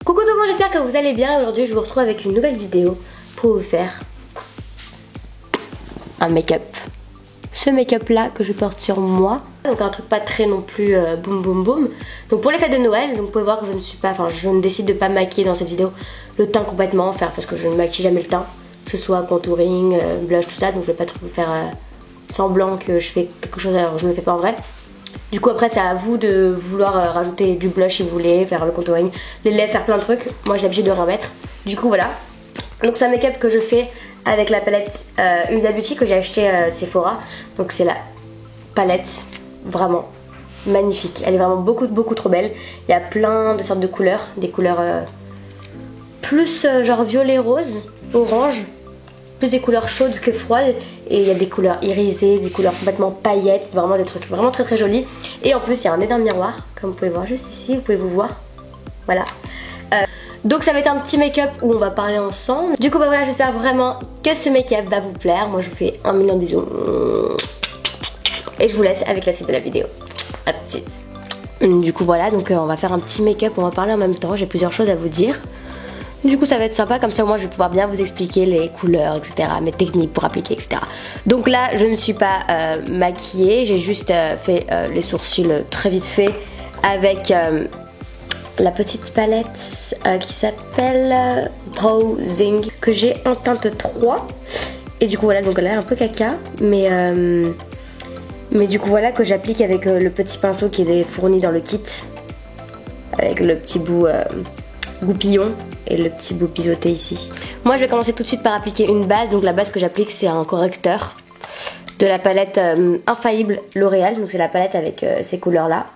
Coucou tout le monde, j'espère que vous allez bien. Aujourd'hui je vous retrouve avec une nouvelle vidéo pour vous faire un make-up. Ce make-up là que je porte sur moi, donc un truc pas très non plus boum boum boum. Donc pour les fêtes de Noël, donc vous pouvez voir que je ne suis pas, enfin je ne décide de pas me maquiller dans cette vidéo le teint complètement, parce que je ne maquille jamais le teint, que ce soit contouring, blush, tout ça, donc je vais pas trop faire semblant que je fais quelque chose alors je ne le fais pas en vrai. Du coup après c'est à vous de vouloir rajouter du blush si vous voulez, faire le contouring, les lèvres, faire plein de trucs. Moi j'ai l'habitude de rien mettre. Du coup voilà. Donc c'est un make-up que je fais avec la palette Huda Beauty que j'ai acheté Sephora. Donc c'est la palette vraiment magnifique. Elle est vraiment beaucoup trop belle. Il y a plein de sortes de couleurs. Des couleurs plus genre violet rose, orange. Plus des couleurs chaudes que froides. Et il y a des couleurs irisées, des couleurs complètement paillettes. Vraiment des trucs vraiment très jolis. Et en plus il y a un énorme miroir. Comme vous pouvez voir juste ici, vous pouvez vous voir. Voilà. Donc ça va être un petit make-up où on va parler ensemble. Du coup bah voilà, j'espère vraiment que ce make-up va vous plaire. Moi je vous fais un million de bisous. Et je vous laisse avec la suite de la vidéo. A tout de suite. Du coup voilà, donc on va faire un petit make-up, on va parler en même temps. J'ai plusieurs choses à vous dire. Du coup ça va être sympa, comme ça moi je vais pouvoir bien vous expliquer les couleurs, etc. Mes techniques pour appliquer, etc. Donc là je ne suis pas maquillée. J'ai juste fait les sourcils très vite fait avec... la petite palette qui s'appelle Browsing que j'ai en teinte 3. Et du coup voilà, donc elle est un peu caca, mais du coup voilà que j'applique avec le petit pinceau qui est fourni dans le kit, avec le petit bout goupillon et le petit bout biseauté ici. Moi je vais commencer tout de suite par appliquer une base. Donc la base que j'applique c'est un correcteur de la palette Infaillible L'Oréal. Donc c'est la palette avec ces couleurs là,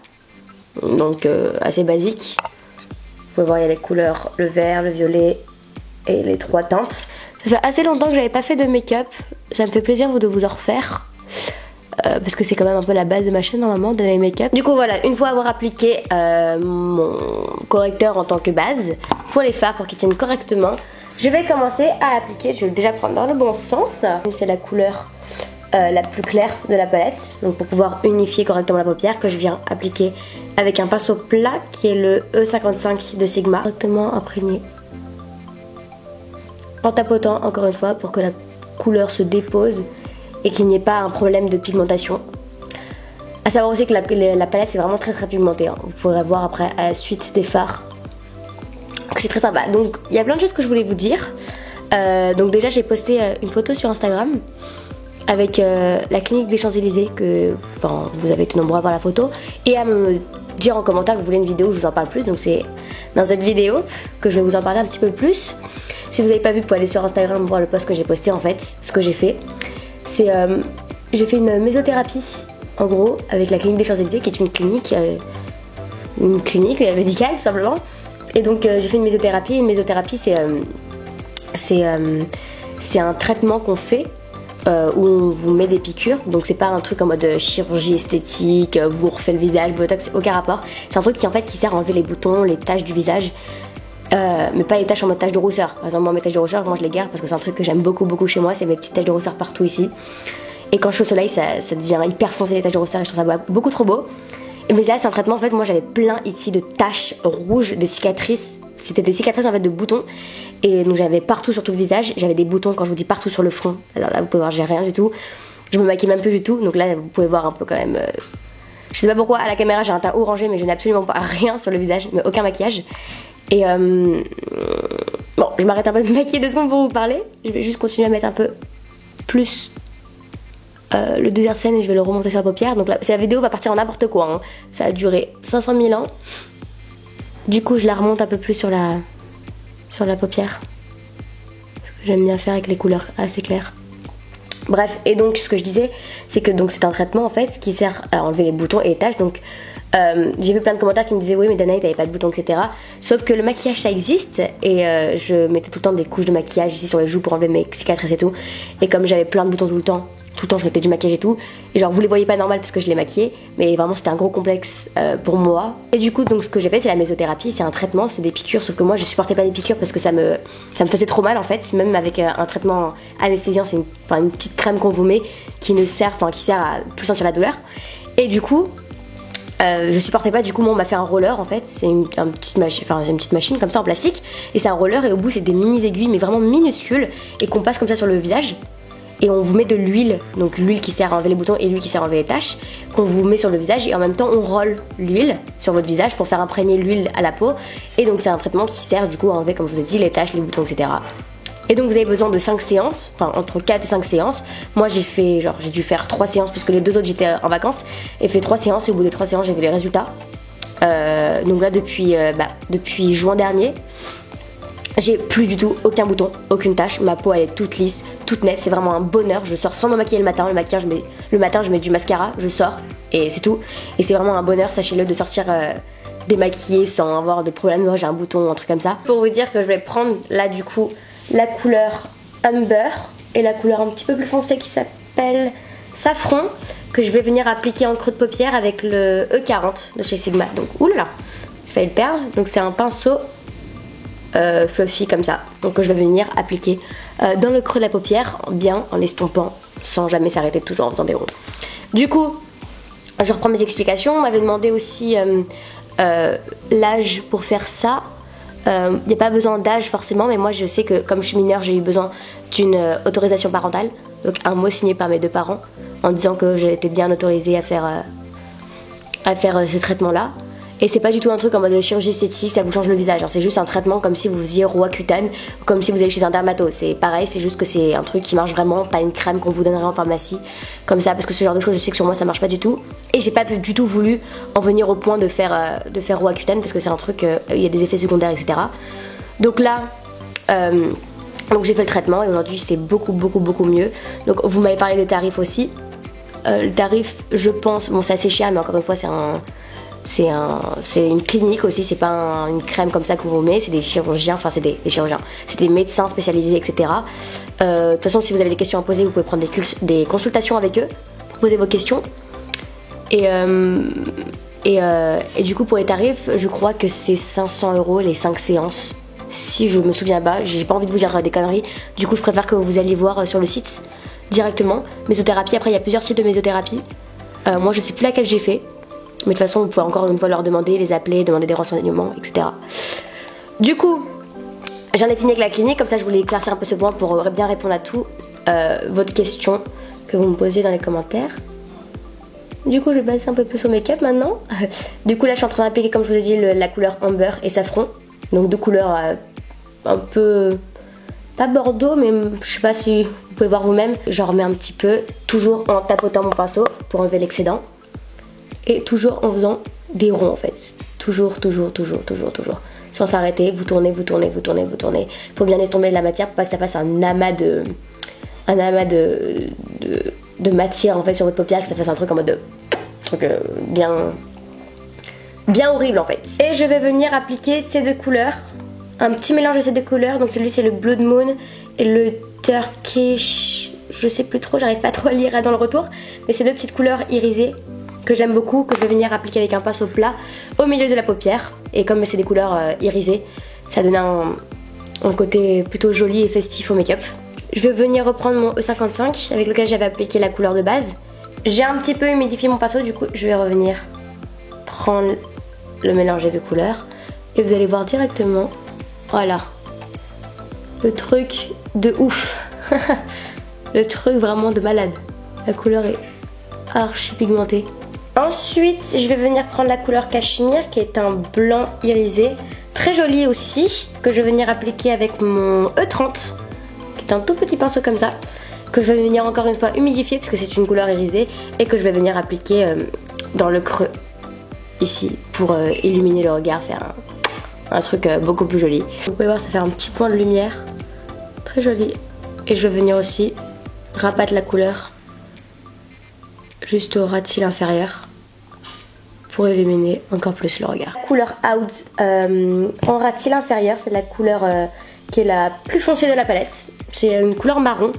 donc assez basique. Vous pouvez voir, il y a les couleurs, le vert, le violet et les 3 teintes. Ça fait assez longtemps que j'avais pas fait de make-up. Ça me fait plaisir de vous en refaire. Parce que c'est quand même un peu la base de ma chaîne normalement, de mes make-up. Du coup voilà, une fois avoir appliqué mon correcteur en tant que base, pour les fards, pour qu'ils tiennent correctement, je vais commencer à appliquer, je vais déjà prendre dans le bon sens. C'est la couleur la plus claire de la palette, donc pour pouvoir unifier correctement la paupière, que je viens appliquer avec un pinceau plat qui est le E55 de Sigma, correctement imprégné en tapotant encore une fois pour que la couleur se dépose et qu'il n'y ait pas un problème de pigmentation. A savoir aussi que la palette c'est vraiment très pigmentée, hein. Vous pourrez voir après à la suite des fards que c'est très sympa. Donc il y a plein de choses que je voulais vous dire. Donc déjà j'ai posté une photo sur Instagram avec la clinique des Champs-Élysées, que vous avez été nombreux à voir la photo et à me dire en commentaire que vous voulez une vidéo où je vous en parle plus. Donc c'est dans cette vidéo que je vais vous en parler un petit peu plus. Si vous n'avez pas vu, vous pouvez aller sur Instagram voir le post que j'ai posté. En fait ce que j'ai fait c'est j'ai fait une mésothérapie en gros avec la clinique des Champs-Élysées, qui est une clinique médicale tout simplement. Et donc j'ai fait une mésothérapie. Une mésothérapie c'est un traitement qu'on fait où on vous met des piqûres. Donc c'est pas un truc en mode chirurgie esthétique, vous refait le visage, botox, aucun rapport. C'est un truc qui en fait qui sert à enlever les boutons, les taches du visage, mais pas les taches en mode taches de rousseur. Par exemple moi mes taches de rousseur, moi je les garde parce que c'est un truc que j'aime beaucoup chez moi, c'est mes petites taches de rousseur partout ici. Et quand je suis au soleil ça devient hyper foncé les taches de rousseur et je trouve ça beaucoup trop beau. Mais là c'est un traitement en fait, moi j'avais plein ici de taches rouges, des cicatrices. C'était des cicatrices en fait de boutons. Et donc j'avais partout sur tout le visage, j'avais des boutons, quand je vous dis partout sur le front. Alors là vous pouvez voir, j'ai rien du tout. Je me maquille même plus du tout, donc là vous pouvez voir un peu quand même. Je sais pas pourquoi à la caméra j'ai un teint orangé, mais je n'ai absolument pas rien sur le visage, mais aucun maquillage. Et bon, je m'arrête un peu de me maquiller 2 secondes pour vous parler. Je vais juste continuer à mettre un peu plus le désert scène et je vais le remonter sur la paupière. Donc là, la vidéo va partir en n'importe quoi, hein. Ça a duré 500 000 ans. Du coup je la remonte un peu plus sur la paupière. J'aime bien faire avec les couleurs assez claires. Bref, et donc ce que je disais, c'est que donc c'est un traitement en fait qui sert à enlever les boutons et les taches. Donc j'ai vu plein de commentaires qui me disaient oui mais Danae t'avais pas de boutons, etc. Sauf que le maquillage ça existe et je mettais tout le temps des couches de maquillage ici sur les joues pour enlever mes cicatrices et tout. Et comme j'avais plein de boutons tout le temps je mettais du maquillage et tout. Et genre vous les voyez pas normal parce que je les maquillais, mais vraiment c'était un gros complexe pour moi. Et du coup donc ce que j'ai fait c'est la mésothérapie, c'est un traitement, c'est des piqûres. Sauf que moi je supportais pas les piqûres parce que ça me faisait trop mal en fait. Même avec un traitement anesthésiant, c'est une petite crème qu'on vous met qui sert à plus sentir la douleur. Et du coup Je supportais pas, du coup moi on m'a fait un roller en fait, c'est une petite machine comme ça en plastique, et c'est un roller et au bout c'est des mini aiguilles mais vraiment minuscules et qu'on passe comme ça sur le visage. Et on vous met de l'huile, donc l'huile qui sert à enlever les boutons et l'huile qui sert à enlever les taches, qu'on vous met sur le visage et en même temps on roule l'huile sur votre visage pour faire imprégner l'huile à la peau. Et donc c'est un traitement qui sert du coup à enlever, comme je vous ai dit, les taches, les boutons, etc. Et donc vous avez besoin de 5 séances, enfin entre 4 et 5 séances. Moi j'ai dû faire 3 séances parce que les 2 autres j'étais en vacances, et fait 3 séances et au bout des 3 séances j'ai vu les résultats. Donc là depuis juin dernier, j'ai plus du tout aucun bouton, aucune tache, ma peau elle est toute lisse, toute nette, c'est vraiment un bonheur. Je sors sans me maquiller le matin, le matin je mets du mascara, je sors et c'est tout. Et c'est vraiment un bonheur, sachez-le, de sortir démaquillée sans avoir de problème, moi j'ai un bouton, un truc comme ça. Pour vous dire que je vais prendre là du coup la couleur Amber et la couleur un petit peu plus foncée qui s'appelle Safran, que je vais venir appliquer en creux de paupière avec le E40 de chez Sigma. Donc oulala, j'ai failli le perdre. Donc c'est un pinceau fluffy comme ça, donc je vais venir appliquer dans le creux de la paupière, bien en estompant sans jamais s'arrêter, toujours en faisant des ronds. Du coup je reprends mes explications. On m'avait demandé aussi l'âge pour faire ça. Il n'y a pas besoin d'âge forcément, mais moi je sais que comme je suis mineure, j'ai eu besoin d'une autorisation parentale, donc un mot signé par mes 2 parents en disant que j'ai été bien autorisée à faire ce traitement là. Et c'est pas du tout un truc en mode chirurgie esthétique, ça vous change le visage, hein. C'est juste un traitement comme si vous faisiez Roaccutane, comme si vous allez chez un dermato. C'est pareil, c'est juste que c'est un truc qui marche vraiment, pas une crème qu'on vous donnerait en pharmacie, comme ça, parce que ce genre de choses, je sais que sur moi ça marche pas du tout. Et j'ai pas du tout voulu en venir au point de faire Roaccutane, parce que c'est un truc, il y a des effets secondaires, etc. Donc là, donc j'ai fait le traitement et aujourd'hui c'est beaucoup mieux. Donc vous m'avez parlé des tarifs aussi. Le tarif, je pense, bon c'est assez cher, mais encore une fois c'est une clinique aussi, c'est pas une crème comme ça que vous mettez, c'est des chirurgiens, enfin c'est des chirurgiens, c'est des médecins spécialisés, etc. De toute façon, si vous avez des questions à poser, vous pouvez prendre des consultations avec eux pour poser vos questions. Et du coup, pour les tarifs, je crois que c'est 500 € les 5 séances, si je me souviens pas. J'ai pas envie de vous dire des conneries, du coup je préfère que vous alliez voir sur le site directement. Mésothérapie, après il y a plusieurs types de mésothérapie. Moi je sais plus laquelle j'ai fait, mais de toute façon vous pouvez encore une fois leur demander, les appeler, demander des renseignements, etc. Du coup, j'en ai fini avec la clinique, comme ça je voulais éclaircir un peu ce point pour bien répondre à tout votre question que vous me posez dans les commentaires. Du coup je vais passer un peu plus au make-up maintenant. Du coup là je suis en train d'appliquer, comme je vous ai dit, la couleur Amber et Safran. Donc 2 couleurs un peu, pas bordeaux, mais je sais pas si vous pouvez voir vous-même. J'en remets un petit peu, toujours en tapotant mon pinceau pour enlever l'excédent. Et toujours en faisant des ronds en fait. Toujours. Sans s'arrêter, vous tournez. Faut bien estomper la matière pour pas que ça fasse un amas de matière en fait sur votre paupière, que ça fasse un truc en mode bien horrible en fait. Et je vais venir appliquer ces 2 couleurs, un petit mélange de ces 2 couleurs. Donc celui c'est le Blood Moon et le Turkish, je sais plus trop, j'arrive pas trop à lire dans le retour, mais ces 2 petites couleurs irisées que j'aime beaucoup, que je vais venir appliquer avec un pinceau plat au milieu de la paupière. Et comme c'est des couleurs irisées, ça donne un côté plutôt joli et festif au make-up. Je vais venir reprendre mon E55 avec lequel j'avais appliqué la couleur de base. J'ai un petit peu humidifié mon pinceau, du coup je vais revenir prendre le mélange des 2 couleurs et vous allez voir directement, voilà, le truc de ouf. Le truc vraiment de malade. La couleur est archi pigmentée. Ensuite je vais venir prendre la couleur Cachemire qui est un blanc irisé, très joli aussi, que je vais venir appliquer avec mon E30 qui est un tout petit pinceau comme ça, que je vais venir encore une fois humidifier puisque c'est une couleur irisée, et que je vais venir appliquer dans le creux ici pour illuminer le regard, faire un truc beaucoup plus joli. Vous pouvez voir, ça fait un petit point de lumière très joli. Et je vais venir aussi rabattre la couleur juste au ras de cils inférieur pour illuminer encore plus le regard. Couleur Out en ras de cils inférieur, c'est la couleur qui est la plus foncée de la palette. C'est une couleur marron.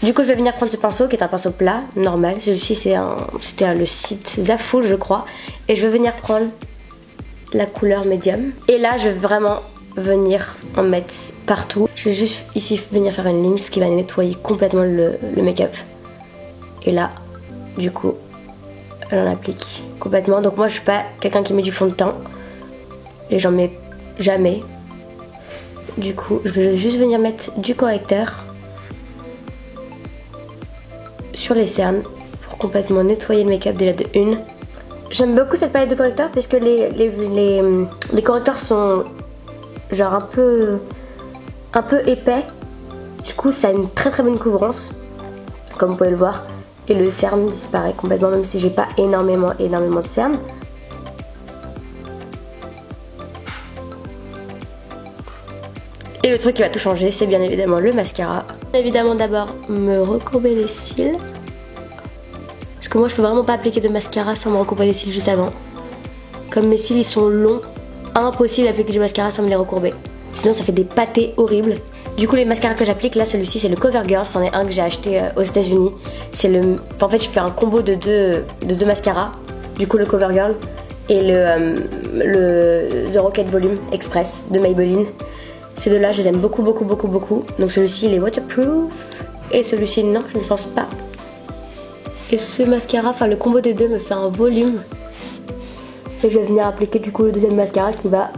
Du coup je vais venir prendre ce pinceau qui est un pinceau plat, normal. Celui-ci c'était le site Zaful je crois. Et je vais venir prendre la couleur médium. Et là je vais vraiment venir en mettre partout. Je vais juste ici venir faire une ligne, ce qui va nettoyer complètement le make-up. Et là du coup j'en applique complètement. Donc moi je suis pas quelqu'un qui met du fond de teint et j'en mets jamais. Du coup je vais juste venir mettre du correcteur sur les cernes pour complètement nettoyer le make-up déjà de une. J'aime beaucoup cette palette de correcteurs parce que les correcteurs sont genre un peu épais. Du coup ça a une très très bonne couvrance comme vous pouvez le voir. Et le cerne disparaît complètement même si j'ai pas énormément de cerne. Et le truc qui va tout changer, c'est bien évidemment le mascara. Évidemment d'abord me recourber les cils. Parce que moi je peux vraiment pas appliquer de mascara sans me recourber les cils juste avant. Comme mes cils ils sont longs, impossible d'appliquer du mascara sans me les recourber. Sinon ça fait des pâtés horribles. Du coup les mascaras que j'applique, là celui-ci c'est le CoverGirl, c'en est un que j'ai acheté aux États-Unis. C'est le, en fait je fais un combo de deux mascaras. Du coup le CoverGirl et le The Rocket Volume Express de Maybelline. Ces deux-là, je les aime beaucoup. Donc celui-ci, il est waterproof. Et celui-ci, non, je ne pense pas. Et ce mascara, enfin le combo des deux me fait un volume. Et je vais venir appliquer du coup le deuxième mascara qui va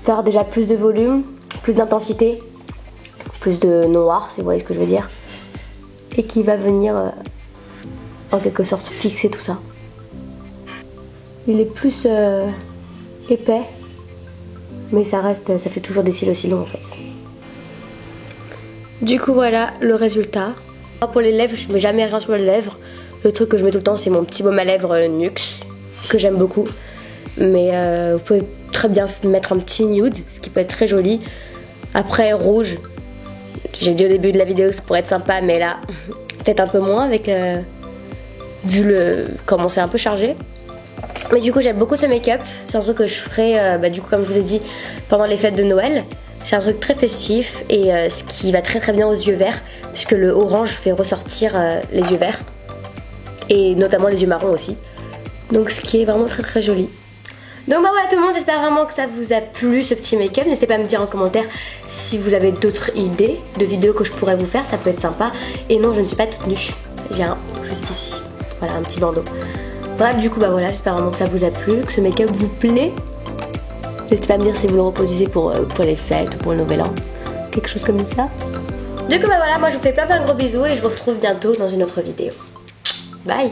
faire déjà plus de volume, plus d'intensité, plus de noir, si vous voyez ce que je veux dire. Et qui va venir en quelque sorte fixer tout ça. Il est plus épais. Mais ça reste, ça fait toujours des cils aussi longs en fait. Du coup voilà le résultat. Pour les lèvres, je mets jamais rien sur les lèvres. Le truc que je mets tout le temps c'est mon petit baume à lèvres NYX que j'aime beaucoup. Mais vous pouvez très bien mettre un petit nude, ce qui peut être très joli. Après rouge, j'ai dit au début de la vidéo que ça pourrait être sympa, mais là peut-être un peu moins avec vu comment c'est un peu chargé. Mais du coup j'aime beaucoup ce make-up, c'est un truc que je ferai du coup comme je vous ai dit pendant les fêtes de Noël. C'est un truc très festif et ce qui va très bien aux yeux verts puisque le orange fait ressortir les yeux verts et notamment les yeux marrons aussi. Donc ce qui est vraiment très joli. Donc voilà tout le monde, j'espère vraiment que ça vous a plu ce petit make-up. N'hésitez pas à me dire en commentaire si vous avez d'autres idées de vidéos que je pourrais vous faire, ça peut être sympa. Et non, je ne suis pas toute nue, j'ai un juste ici, voilà un petit bandeau. Bref, du coup, voilà, j'espère vraiment que ça vous a plu, que ce make-up vous plaît. N'hésitez pas à me dire si vous le reproduisez pour les fêtes ou pour le nouvel an. Quelque chose comme ça. Du coup, voilà, moi je vous fais plein de gros bisous et je vous retrouve bientôt dans une autre vidéo. Bye!